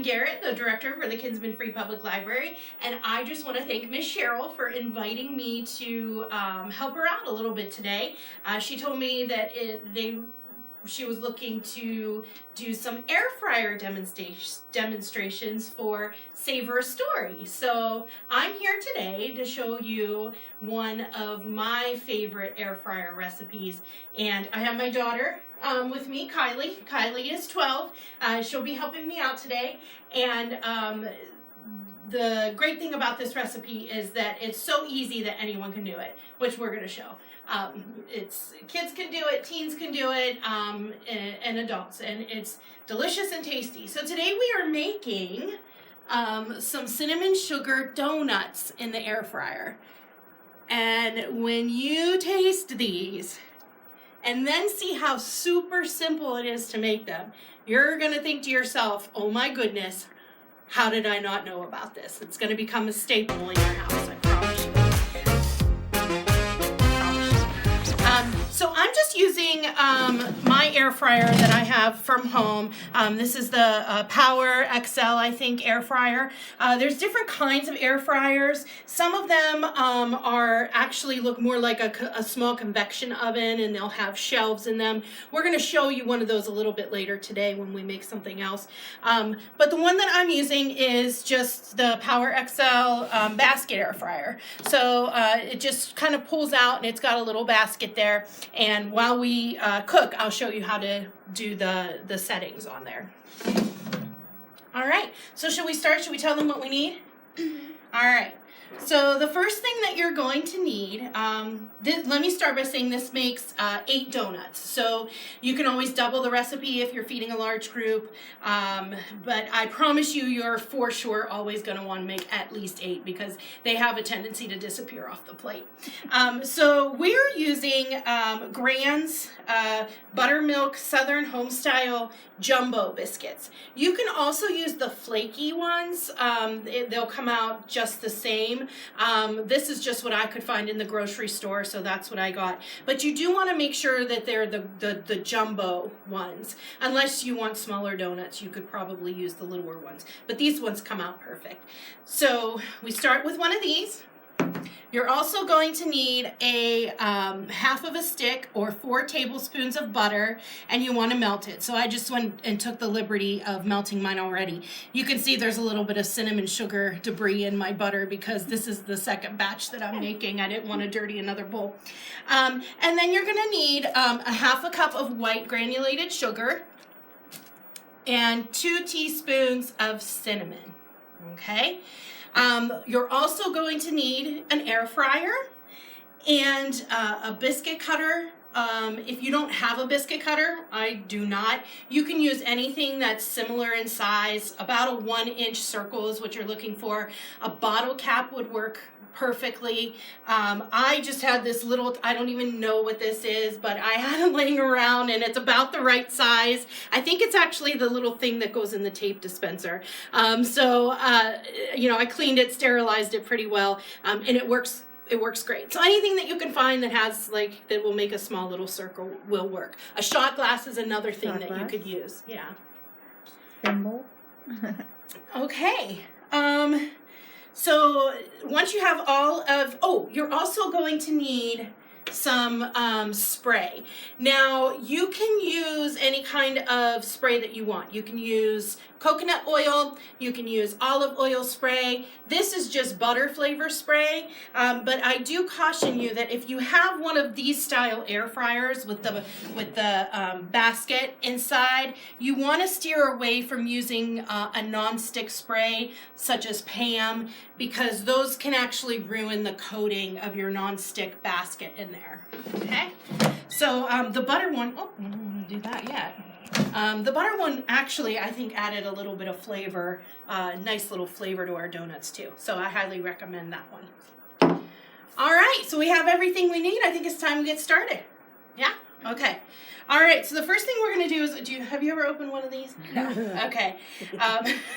I'm Garrett, the director for the Kinsman Free Public Library, and I just want to thank Miss Cheryl for inviting me to help her out a little bit today. She told me that she was looking to do some air fryer demonstrations for Savor Story. So I'm here today to show you one of my favorite air fryer recipes. And I have my daughter with me, Kylie. Kylie is 12. She'll be helping me out today. And the great thing about this recipe is that it's so easy that anyone can do it, which we're going to show. Kids can do it, teens can do it, and adults, and it's delicious and tasty. So today we are making some cinnamon sugar donuts in the air fryer. And when you taste these and then see how super simple it is to make them, you're going to think to yourself, oh my goodness, how did I not know about this? It's going to become a staple in your house, I promise you. So I'm just using my air fryer that I have from home. This is the Power XL, I think, air fryer. There's different kinds of air fryers. Some of them are actually look more like a small convection oven, and they'll have shelves in them. We're going to show you one of those a little bit later today when we make something else. But the one that I'm using is just the Power XL basket air fryer. So it just kind of pulls out, and it's got a little basket there. And while we cook, I'll show you how to do the settings on there. All right, so should we start? Should we tell them what we need? All right, so the first thing that you're going to need, let me start by saying this makes 8 donuts. So you can always double the recipe if you're feeding a large group, but I promise you, you're for sure always going to want to make at least 8 because they have a tendency to disappear off the plate. So we're using Grand's buttermilk Southern Homestyle jumbo biscuits. You can also use the flaky ones. They'll come out just the same. This is just what I could find in the grocery store, so that's what I got. But you do want to make sure that they're the jumbo ones. Unless you want smaller donuts, you could probably use the littler ones. But these ones come out perfect. So we start with one of these. You're also going to need a half of a stick or 4 tablespoons of butter, and you want to melt it. So I just went and took the liberty of melting mine already. You can see there's a little bit of cinnamon sugar debris in my butter because this is the second batch that I'm making. I didn't want to dirty another bowl. And then you're going to need a half a cup of white granulated sugar and 2 teaspoons of cinnamon. Okay? You're also going to need an air fryer and a biscuit cutter. If you don't have a biscuit cutter, I do not. You can use anything that's similar in size. About a 1-inch circle is what you're looking for. A bottle cap would work perfectly. I just had this little, I don't even know what this is, but I had it laying around and it's about the right size. I think it's actually the little thing that goes in the tape dispenser. I cleaned it, sterilized it pretty well, and it works great. So anything that you can find that has that will make a small little circle will work. A shot glass is another thing that you could use. Yeah. Thimble. Okay. So once you have all of, you're also going to need some spray. Now, you can use any kind of spray that you want. You can use coconut oil, you can use olive oil spray. This is just butter flavor spray, but I do caution you that if you have one of these style air fryers with the basket inside, you want to steer away from using a non-stick spray such as Pam, because those can actually ruin the coating of your non-stick basket in there. Okay, so the butter one, I don't do that yet. The butter one actually, I think, added a little bit of flavor, nice little flavor to our donuts too. So I highly recommend that one. All right, so we have everything we need. I think it's time to get started. Yeah? Okay. All right, so the first thing we're going to do is, have you ever opened one of these? No. Okay.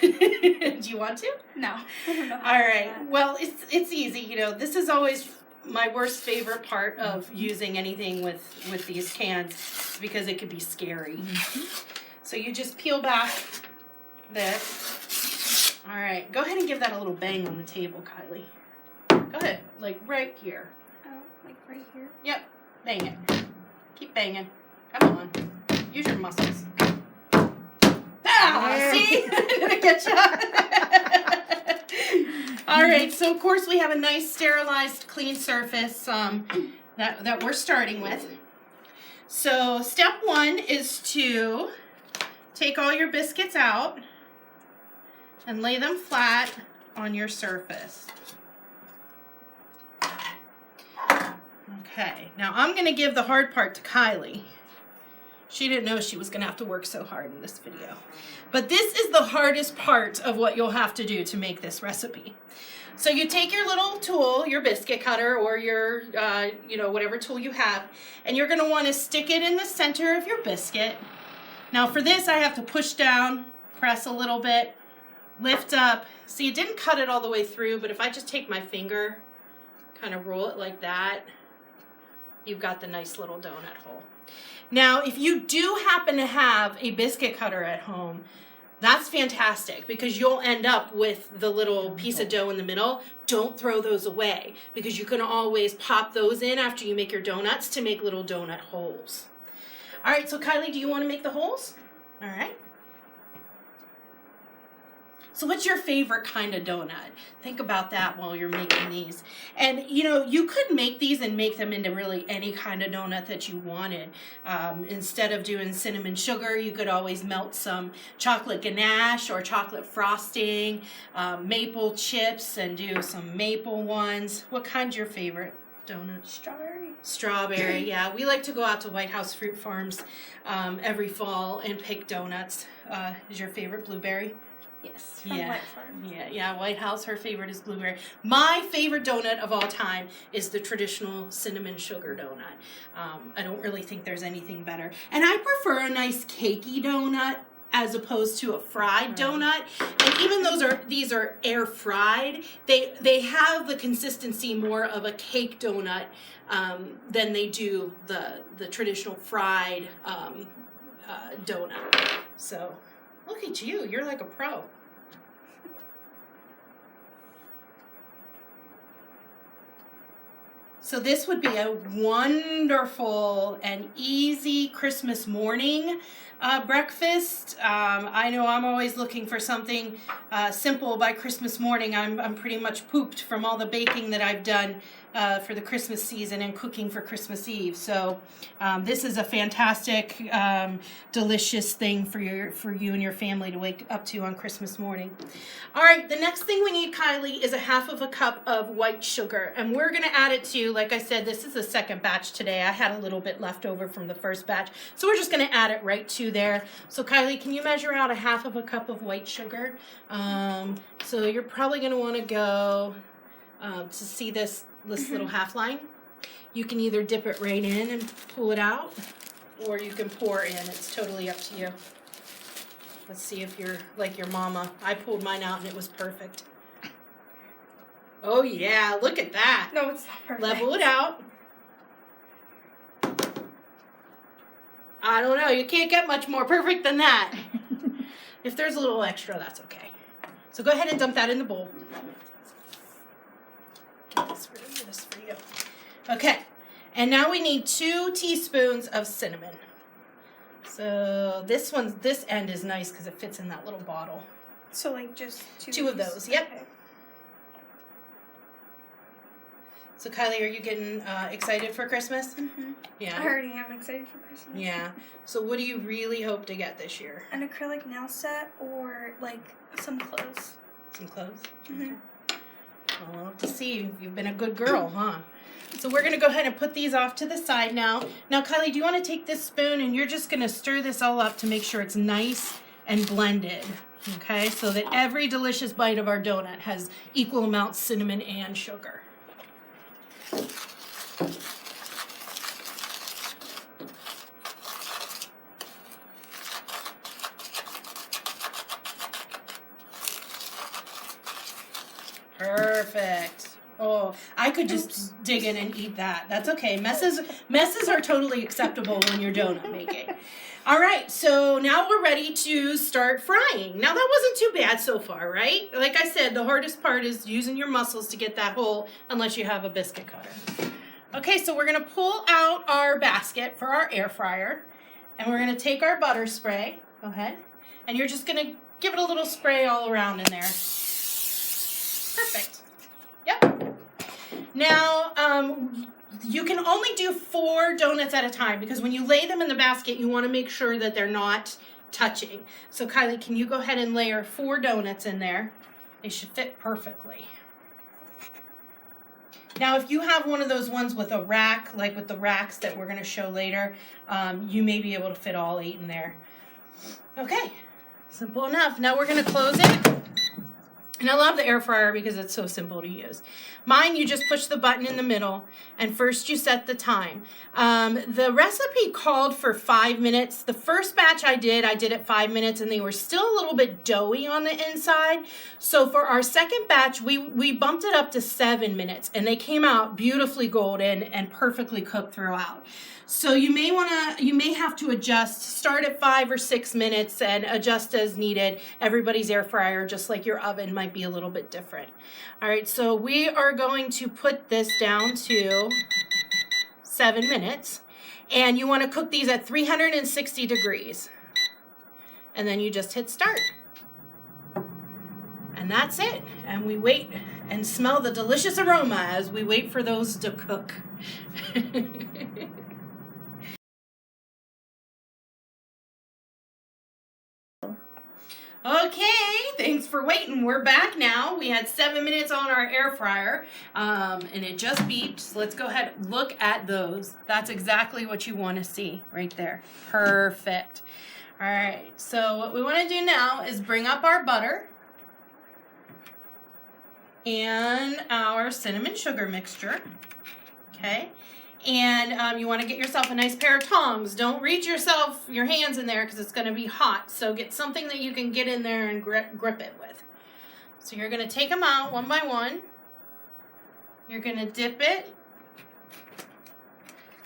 Do you want to? No. All right. Well, it's easy. This is always my worst favorite part of using anything with these cans because it could be scary. Mm-hmm. So you just peel back this. All right, go ahead and give that a little bang on the table, Kylie. Go ahead, like right here. Oh, like right here? Yep, bang it. Keep banging. Come on, use your muscles. Ah, see? Did I get you? All right, so of course we have a nice sterilized, clean surface that we're starting with. So step one is to take all your biscuits out and lay them flat on your surface. Okay, now I'm going to give the hard part to Kylie. She didn't know she was going to have to work so hard in this video. But this is the hardest part of what you'll have to do to make this recipe. So you take your little tool, your biscuit cutter, or your, whatever tool you have, and you're going to want to stick it in the center of your biscuit. Now for this, I have to push down, press a little bit, lift up. See, it didn't cut it all the way through, but if I just take my finger, kind of roll it like that, you've got the nice little donut hole. Now, if you do happen to have a biscuit cutter at home, that's fantastic because you'll end up with the little piece of dough in the middle. Don't throw those away because you can always pop those in after you make your donuts to make little donut holes. All right, so Kylie, do you want to make the holes? All right. So what's your favorite kind of donut? Think about that while you're making these. And, you could make these and make them into really any kind of donut that you wanted. Instead of doing cinnamon sugar, you could always melt some chocolate ganache or chocolate frosting, maple chips, and do some maple ones. What kind's your favorite donut? Strawberry, yeah. We like to go out to White House Fruit Farms every fall and pick donuts. Is your favorite blueberry? Yes, from White Farms. Yeah, White House, her favorite is blueberry. My favorite donut of all time is the traditional cinnamon sugar donut. I don't really think there's anything better. And I prefer a nice cakey donut as opposed to a fried donut. And even these are air fried, they have the consistency more of a cake donut than they do the traditional fried donut. So look at you, you're like a pro. So this would be a wonderful and easy Christmas morning breakfast. I know I'm always looking for something simple by Christmas morning. I'm pretty much pooped from all the baking that I've done for the Christmas season and cooking for Christmas Eve. So this is a fantastic, delicious thing for you and your family to wake up to on Christmas morning. All right, the next thing we need, Kylie, is a half of a cup of white sugar. And we're going to add it to, like I said, this is the second batch today. I had a little bit left over from the first batch. So we're just going to add it right to there. So Kylie, can you measure out a half of a cup of white sugar? So you're probably going to want to go to see this little half line. You can either dip it right in and pull it out, or you can pour in. It's totally up to you. Let's see if you're like your mama. I pulled mine out and it was perfect. Oh yeah, look at that. No, it's not perfect. Level it out. I don't know, you can't get much more perfect than that. If there's a little extra, that's okay. So go ahead and dump that in the bowl. Get this for you, this for you. Okay, and now we need 2 teaspoons of cinnamon. So this end is nice because it fits in that little bottle. So like just 2 2 of those, yep. Okay. So Kylie, are you getting excited for Christmas? Mm-hmm. Yeah. I already am excited for Christmas. Yeah. So what do you really hope to get this year? An acrylic nail set or like some clothes. Some clothes? Mm-hmm. Well, we'll have to see. You've been a good girl, huh? So we're going to go ahead and put these off to the side now. Now, Kylie, do you want to take this spoon and you're just going to stir this all up to make sure it's nice and blended, okay? So that every delicious bite of our donut has equal amounts of cinnamon and sugar. Perfect. Oh, I could just dig in and eat that. That's okay. Messes are totally acceptable when you're donut making. All right, so now we're ready to start frying. Now that wasn't too bad so far, right? Like I said, the hardest part is using your muscles to get that hole unless you have a biscuit cutter. Okay, so we're gonna pull out our basket for our air fryer and we're gonna take our butter spray. Go ahead. And you're just gonna give it a little spray all around in there. Perfect. Yep. Now, you can only do 4 donuts at a time because when you lay them in the basket, you want to make sure that they're not touching. So Kylie, can you go ahead and layer 4 donuts in there? They should fit perfectly. Now, if you have one of those ones with a rack, like with the racks that we're going to show later, you may be able to fit all 8 in there. Okay, simple enough. Now we're going to close it. And I love the air fryer because it's so simple to use. Mine, you just push the button in the middle, and first you set the time. The recipe called for 5 minutes. The first batch I did at 5 minutes, and they were still a little bit doughy on the inside. So for our second batch, we bumped it up to 7 minutes, and they came out beautifully golden and perfectly cooked throughout. So you may have to adjust, start at 5 or 6 minutes and adjust as needed. Everybody's air fryer, just like your oven, might be a little bit different. All right, so we are going to put this down to 7 minutes. And you want to cook these at 360 degrees. And then you just hit start. And that's it. And we wait and smell the delicious aroma as we wait for those to cook. Okay, thanks for waiting. We're back now. We had 7 minutes on our air fryer, and it just beeped. So let's go ahead and look at those. That's exactly what you want to see right there. Perfect. All right, so what we want to do now is bring up our butter and our cinnamon sugar mixture. Okay. And you want to get yourself a nice pair of tongs. Don't reach your hands in there because it's going to be hot. So get something that you can get in there and grip it with. So you're going to take them out one by one. You're going to dip it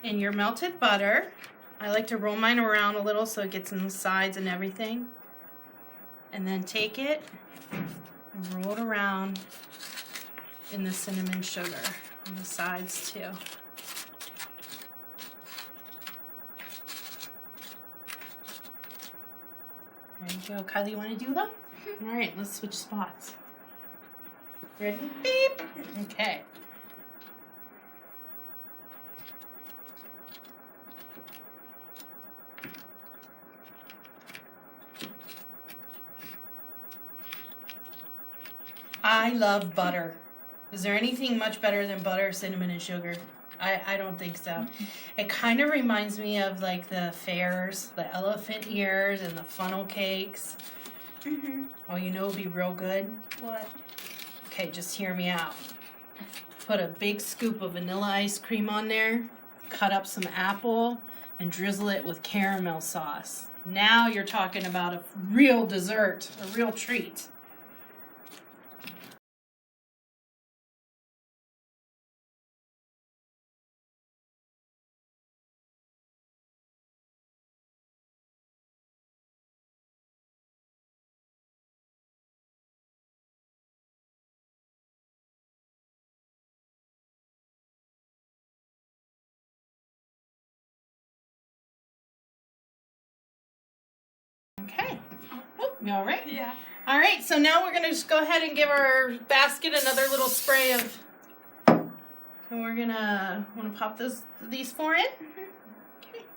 in your melted butter. I like to roll mine around a little so it gets in the sides and everything. And then take it and roll it around in the cinnamon sugar on the sides too. There you go. Kylie, you want to do them? All right, let's switch spots. Ready? Beep. Okay. I love butter. Is there anything much better than butter, cinnamon, and sugar? I don't think so. Mm-hmm. It kind of reminds me of like the fairs, the elephant ears and the funnel cakes. Mm-hmm. Oh, you know it'd be real good? What? Okay, just hear me out. Put a big scoop of vanilla ice cream on there, cut up some apple, and drizzle it with caramel sauce. Now you're talking about a real dessert, a real treat. Okay. Oh, you all right? Yeah. All right, so now we're going to just go ahead and give our basket another little spray of, and we're going to want to pop these 4 in.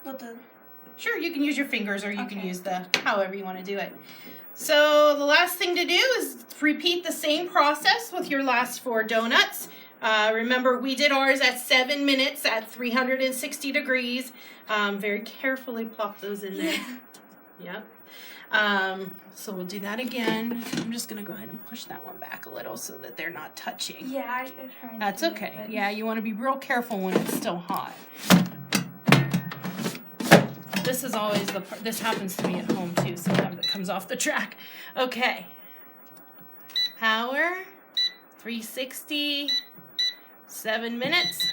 Okay. Sure, you can use your fingers or you can use however you want to do it. So the last thing to do is repeat the same process with your last 4 donuts. Remember, we did ours at 7 minutes at 360 degrees. Very carefully plop those in there. Yep. So we'll do that again. I'm just going to go ahead and push that one back a little so that they're not touching. Yeah, I tried. That's okay. Yeah, you want to be real careful when it's still hot. This is always this happens to me at home too, sometimes it comes off the track. Okay. Power, 360, 7 minutes.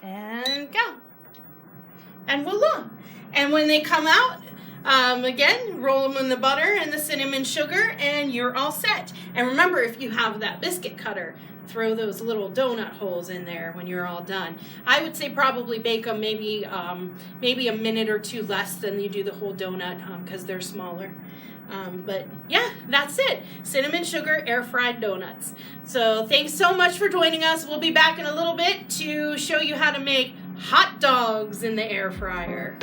And go. And voila. And when they come out, again, roll them in the butter and the cinnamon sugar, and you're all set. And remember, if you have that biscuit cutter, throw those little donut holes in there when you're all done. I would say probably bake them maybe a minute or two less than you do the whole donut because they're smaller. But yeah, that's it. Cinnamon sugar air fried donuts. So thanks so much for joining us. We'll be back in a little bit to show you how to make hot dogs in the air fryer.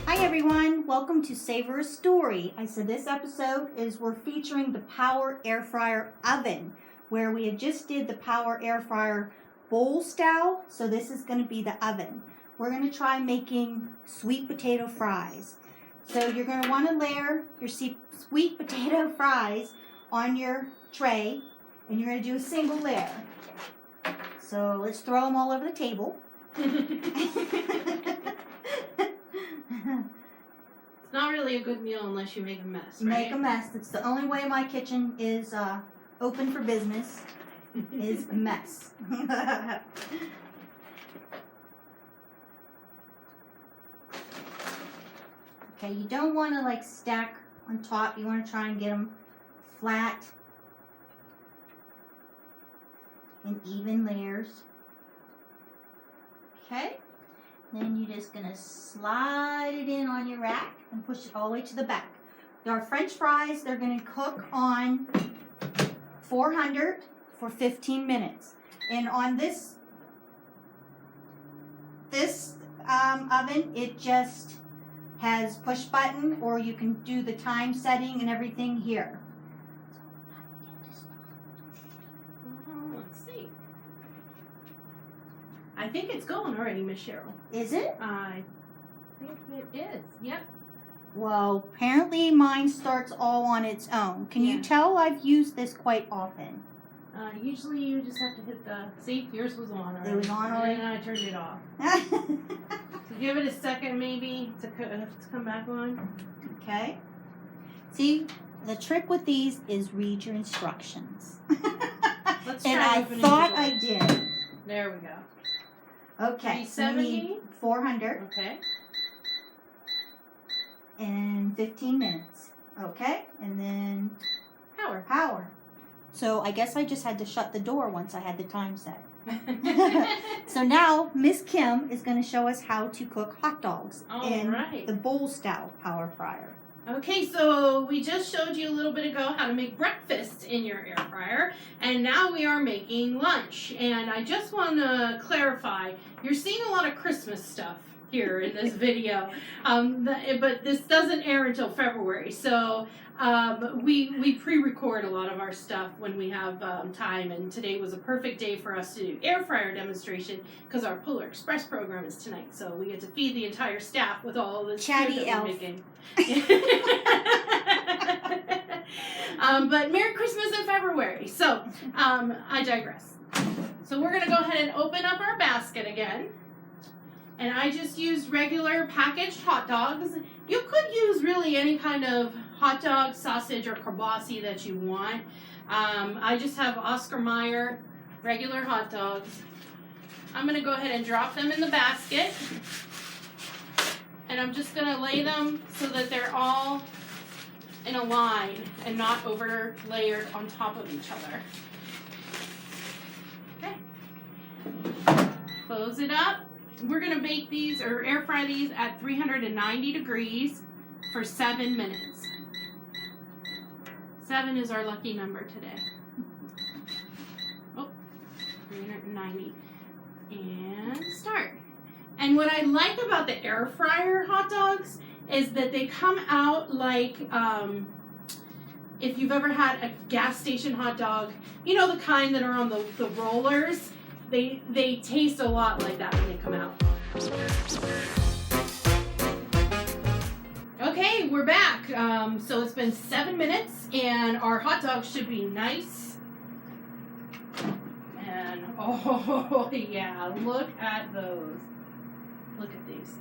Hi everyone, welcome to Savor a Story. I said this episode we're featuring the Power Air Fryer Oven, where we had just did the Power Air Fryer bowl style, so this is going to be the oven. We're going to try making sweet potato fries. So you're going to want to layer your sweet potato fries on your tray, and you're going to do a single layer. So let's throw them all over the table. It's not really a good meal unless you make a mess, right? Make a mess. That's the only way my kitchen is open for business, is a mess. Okay, you don't want to like stack on top. You want to try and get them flat in even layers. Okay, then you're just going to slide it in on your rack and push it all the way to the back. Our French fries, they're going to cook on 400 for 15 minutes. And on this oven, it just has push button, or you can do the time setting and everything here. Let's see. I think it's going already, Miss Cheryl. Is it? I think it is. Yep. Well, apparently mine starts all on its own. Can you tell I've used this quite often? Usually you just have to hit the... See, yours was on already. It was on already? And I turned it off. So give it a second maybe to come back on. Okay. See, the trick with these is read your instructions. Let's And try I opening thought the door. I did. There we go. Okay, so we 370? need 400 Okay. and 15 minutes. Okay, and then power. So I guess I just had to shut the door once I had the time set. So now Miss Kim is going to show us how to cook hot dogs in the bowl style power fryer. Okay, so we just showed you a little bit ago how to make breakfast in your air fryer, and now we are making lunch. And I just want to clarify, you're seeing a lot of Christmas stuff here in this video, but this doesn't air until February, so we pre-record a lot of our stuff when we have time, and today was a perfect day for us to do air fryer demonstration because our Polar Express program is tonight, so we get to feed the entire staff with all this Chatty food that elf. we're making. But Merry Christmas in February. So I digress. So we're gonna go ahead and open up our basket again. And I just used regular packaged hot dogs. You could use really any kind of hot dog, sausage, or kielbasa that you want. I just have Oscar Mayer regular hot dogs. I'm going to go ahead and drop them in the basket. And I'm just going to lay them so that they're all in a line and not over layered on top of each other. Okay. Close it up. We're going to bake these or air fry these at 390 degrees for 7 minutes. 7 is our lucky number today. Oh, 390. And start. And what I like about the air fryer hot dogs is that they come out like, if you've ever had a gas station hot dog, you know the kind that are on the rollers? They taste a lot like that when they come out. Okay, we're back. So it's been 7 minutes, and our hot dogs should be nice. And oh yeah, look at those. Look at these.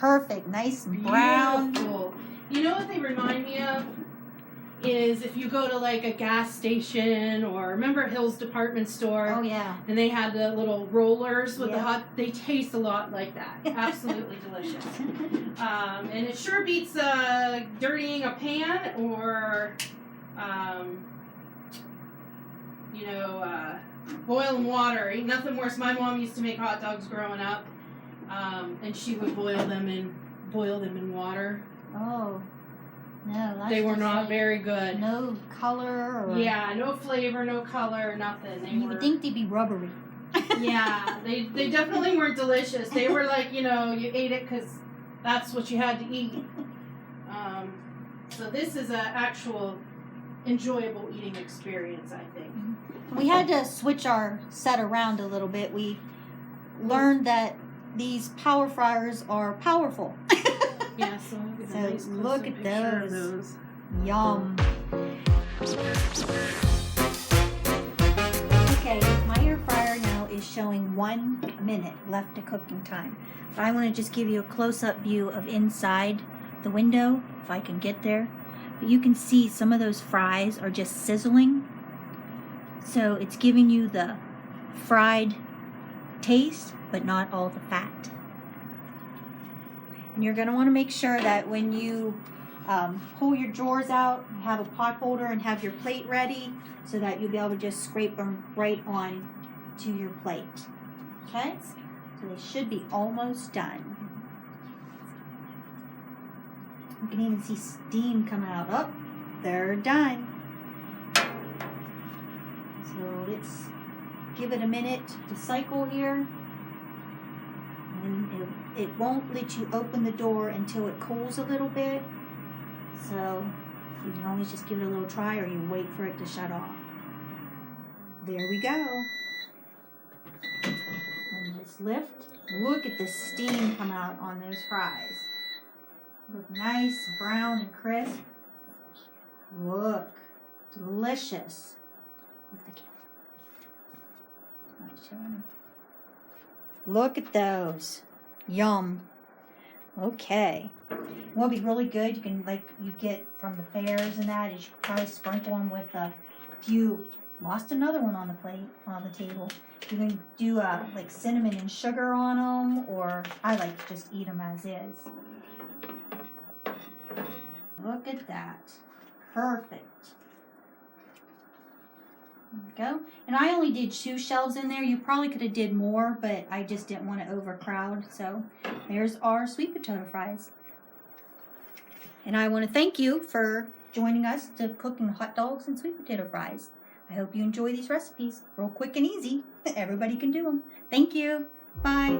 perfect. Nice brown. Beautiful. You know what they remind me of? Is if you go to like a gas station or remember Hill's department store. Oh yeah. And they had the little rollers with the Yeah. hot. They taste a lot like that. Absolutely delicious. And it sure beats dirtying a pan or, boiling water. Ain't nothing worse. My mom used to make hot dogs growing up, and she would boil them in water. Oh. No, that's They were just not like very good. no color or Yeah, no flavor, no color, nothing. you would think they'd be rubbery. Yeah, they definitely weren't delicious. They were like, you ate it because that's what you had to eat. So this is an actual enjoyable eating experience, I think. We had to switch our set around a little bit. We learned that these power fryers are powerful. Yeah, so look at, So a nice look close-up at picture of those. Yum. Okay, my air fryer now is showing 1 minute left to cooking time. But I want to just give you a close-up view of inside the window, if I can get there. But you can see some of those fries are just sizzling. So it's giving you the fried taste, but not all the fat. And you're going to want to make sure that when you pull your drawers out, you have a pot holder and have your plate ready so that you'll be able to just scrape them right on to your plate. Okay? So they should be almost done. You can even see steam coming out. Oh, they're done. So let's give it a minute to cycle here. And it won't let you open the door until it cools a little bit. So you can always just give it a little try or you wait for it to shut off. There we go. And just lift. Look at the steam come out on those fries. Look nice, brown and crisp. Look, delicious. Look at those. Yum. Okay. Won't be really good. You can you get from the fairs and that. You should probably sprinkle them with a few. Lost another one on the plate on the table. You can do like cinnamon and sugar on them, or I like to just eat them as is. Look at that. Perfect. There we go. And I only did 2 shells in there. You probably could have did more, but I just didn't want to overcrowd. So there's our sweet potato fries. And I want to thank you for joining us to cooking hot dogs and sweet potato fries. I hope you enjoy these recipes. Real quick and easy. Everybody can do them. Thank you. Bye.